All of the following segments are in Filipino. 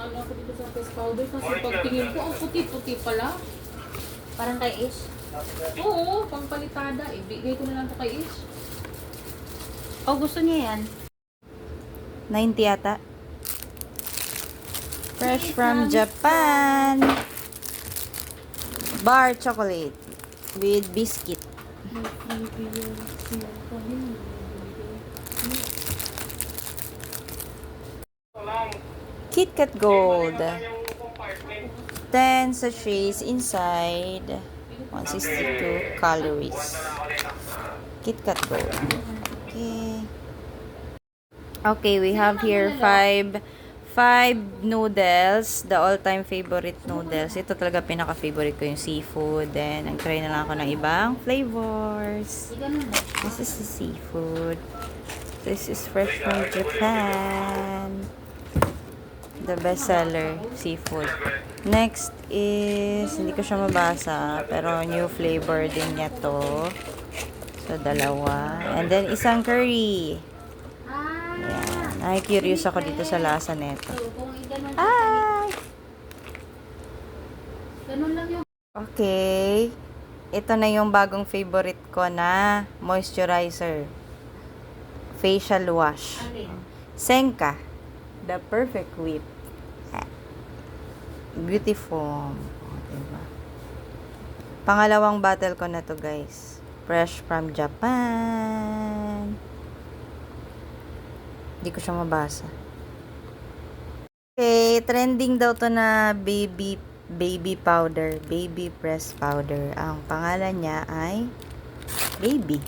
ano ako dito sa face powder kasi pagtingin ko, ang puti-puti pala. Parang kay Ish. Oo, pangpalitada. Ibigay ko na lang ito kay Ish. Oh, gusto niya yan. 90 yata. Fresh from Japan. Bar chocolate with biscuit. KitKat Gold. 10 sachets inside. 162 calories. KitKat Gold. Okay. Okay, we have here five noodles, the all-time favorite noodles. Ito talaga pinaka-favorite ko yung seafood. Then, nag-try na lang ako ng ibang flavors. This is the seafood. This is fresh from Japan. The best seller, seafood. Next is, hindi ko siya mabasa, pero new flavor din niya to. So, dalawa. And then, isang curry. Ayan. Ay, curious ako dito sa lasa nito. Ay! Ganun lang yung... Okay. Ito na yung bagong favorite ko na moisturizer. Facial wash. Senka. The Perfect Whip. Beautiful. Diba? Pangalawang bottle ko na to, guys. Fresh from Japan. Hindi ko siya mabasa. Okay, trending daw to na baby powder, baby press powder. Ang pangalan niya ay baby.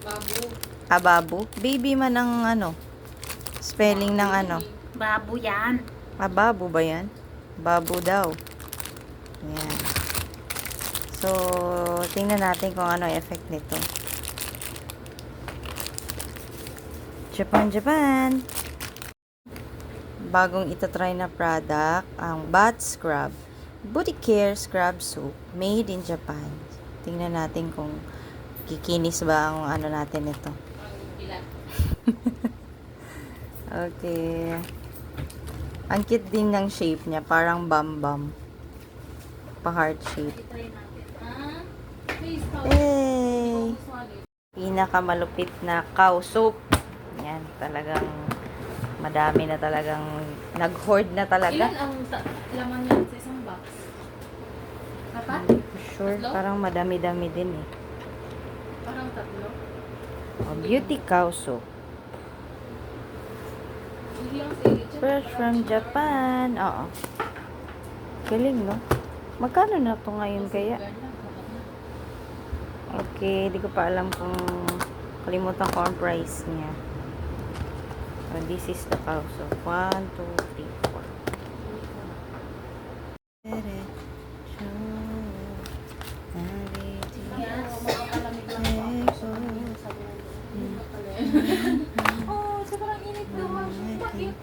Babu. Babu. Baby man ang ano, spelling ng ano. Babu yan. Babu ba yan? Babu daw. Yan. So, tingnan natin kung ano effect nito. Japan. Bagong itatry na product, ang Bath Scrub. Booty Care Scrub Soap. Made in Japan. Tingnan natin kung kikinis ba ang ano natin ito. Okay. Ang cute din ng shape niya. Parang bam-bam. Pa-heart shape. Yay! Pinakamalupit na cow soap. Yan. Talagang madami na talagang nag-hoard na talaga. Ilan ang laman niyan sa isang box? Apat? Sure. Tatlo? Parang madami-dami din eh. Parang tatlo. Oh, beauty cow soap. Fresh from Japan. Oo. Galing, no? Magkano na to ngayon kaya? Okay, di ko pa alam kung kalimutan ko ang price niya. So, this is the cow soap. 1, 2, 3, 4. Oh, sobrang init naman. Bakit?